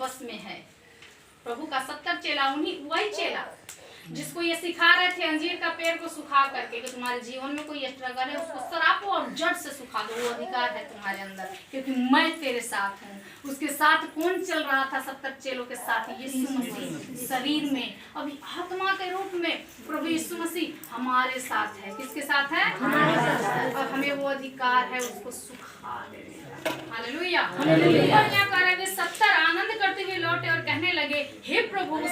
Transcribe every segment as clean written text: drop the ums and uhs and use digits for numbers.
बस में है। प्रभु का 70 चेला वही चेला जिसको ये सिखा रहे थे अंजीर का पेड़ को सुखा करके कि तुम्हारे जीवन में कोई स्ट्रगल है उसको सरापो और जड़ से सुखा दो, वो अधिकार है तुम्हारे अंदर क्योंकि मैं तेरे साथ हूँ। उसके साथ कौन चल रहा था 70 चेलों के साथ? यीशु मसीह शरीर में, अभी आत्मा के रूप में प्रभु यीशु मसीह हमारे साथ है। किसके साथ है? हमारे साथ। और हमें वो अधिकार है उसको सुखा देने का। हालेलुया। हालेलुया। और क्या कर रहे थे? 70 आनंद करते हुए लौटे और कहने लगे हे प्रभु।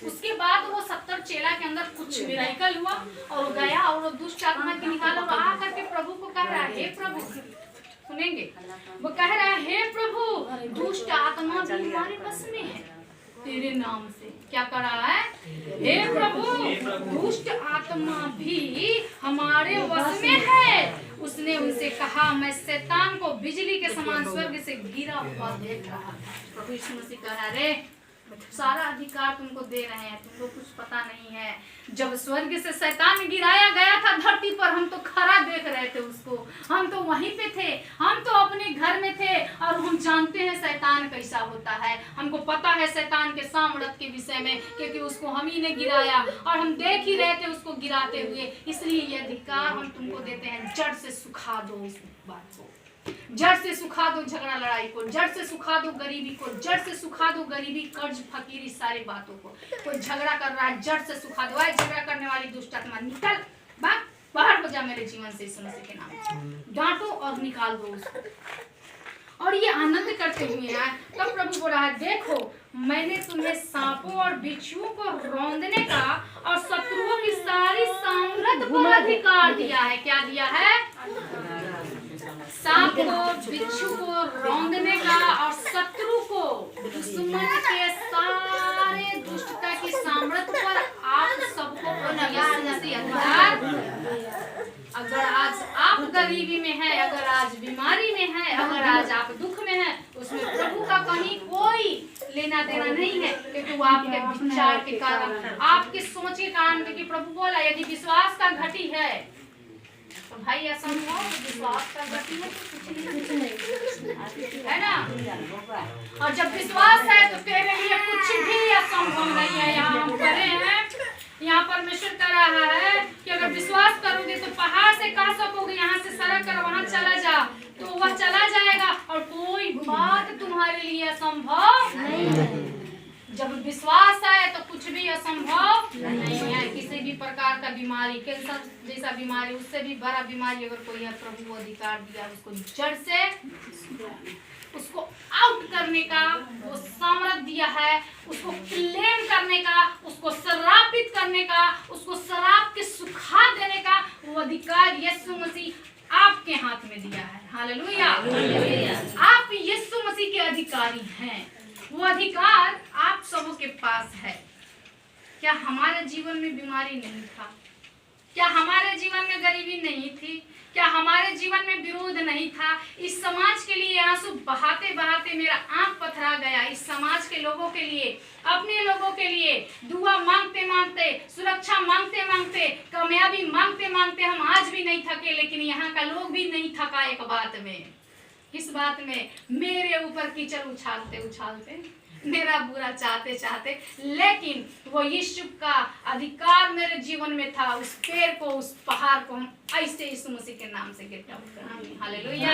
उसके बाद वो 70 चेला के अंदर कुछ मिराकल हुआ और गया और वो दुष्ट आत्मा की निकाला और आ करके प्रभु को कह रहा है हे प्रभु, सुनेंगे, वो कह रहा है हे प्रभु दुष्ट आत्मा भी हमारे बस में है तेरे नाम से। क्या कर रहा है? हे प्रभु दुष्ट आत्मा भी हमारे वश में है। उसने उनसे कहा मैं शैतान को बिजली के समान स्वर्ग से गिरा हुआ देख रहा था। प्रभु यीशु मसीह कह रहा है सारा अधिकार तुमको दे रहे हैं, तुमको कुछ पता नहीं है। जब स्वर्ग से शैतान गिराया गया था धरती पर, हम तो खड़ा देख रहे थे उसको, हम तो वहीं पे थे, हम तो अपने घर में थे और हम जानते हैं शैतान कैसा होता है। हमको पता है शैतान के सामर्थ्य के विषय में क्योंकि उसको हम ही ने गिराया और हम देख ही रहे थे उसको गिराते हुए। इसलिए ये अधिकार हम तुमको देते हैं, जड़ से सुखा दो उस बात को, जड़ से सुखा दो झगड़ा लड़ाई को, जड़ से सुखा दो गरीबी को, जड़ से सुखा दो गरीबी कर्ज फकीरी सारी बातों को। कोई झगड़ा कर रहा है जड़ से सुखा दो। झगड़ा करने वाली दुष्ट आत्मा निकल बाहर हो जा मेरे जीवन से यीशु मसीह के नाम। डांटो और निकाल दो उसको। और ये आनंद करते हुए हैं तब प्रभु बोल रहा है देखो मैंने तुम्हें सांपों और बिच्छुओं को रौंदने का और शत्रुओं की सारी सामर्थ पर अधिकार दिया है। क्या दिया है? सांप को, बिच्छू को रौंदने का और शत्रु को, दुश्मन के सारे दुष्टता की सामर्थ्य पर आप सबको अधिकार। अगर आज आप गरीबी में है, अगर आज बीमारी में है, अगर आज आप दुख में है, उसमें प्रभु का कहीं कोई लेना देना नहीं है क्योंकि वो आपके विचार के कारण, आपके सोच के कारण। क्योंकि प्रभु बोला यदि विश्वास का घटी है तो भाई असंभव, विश्वास का गति है तो कुछ नहीं है ना। और जब विश्वास है तो तेरे लिए कुछ भी असंभव नहीं है। यहाँ हम खड़े हैं, यहाँ परमेश्वर कर रहा है कि अगर विश्वास करोगे तो पहाड़ से कह सकोगे यहाँ से सड़क कर वहाँ चला जा तो वह चला जाएगा और कोई बात तुम्हारे लिए असंभव नहीं है। जब विश्वास है तो कुछ भी असंभव नहीं है। किसी भी प्रकार का बीमारी, कैंसर जैसा बीमारी, उससे भी बड़ा बीमारी अगर कोई है, प्रभु को अधिकार दिया उसको जड़ से उसको आउट करने का वो सामर्थ्य दिया है, उसको क्लेम करने का, उसको श्रापित करने का, उसको श्राप के सुखा देने का वो अधिकार यीशु मसीह आपके हाथ में दिया है। हालेलुया। आप यीशु मसीह के अधिकारी हैं। वो अधिकार आप सबों के पास है। क्या हमारे जीवन में बीमारी नहीं था? क्या हमारे जीवन में गरीबी नहीं थी? क्या हमारे जीवन में विरोध नहीं था? इस समाज के लिए आंसू बहाते बहाते मेरा आंख पथरा गया। इस समाज के लोगों के लिए, अपने लोगों के लिए दुआ मांगते मांगते, सुरक्षा मांगते मांगते, कामयाबी मांगते मांगते हम आज भी नहीं थके। लेकिन यहाँ का लोग भी नहीं थका एक बात में। किस बात में? मेरे ऊपर कीचड़ उछालते उछालते, मेरा बुरा चाहते चाहते, लेकिन वो यीशु का अधिकार मेरे जीवन में था। उस पेड़ को, उस पहाड़ को हम ऐसे यीशु मसीह के नाम से गिरता। हालेलुया।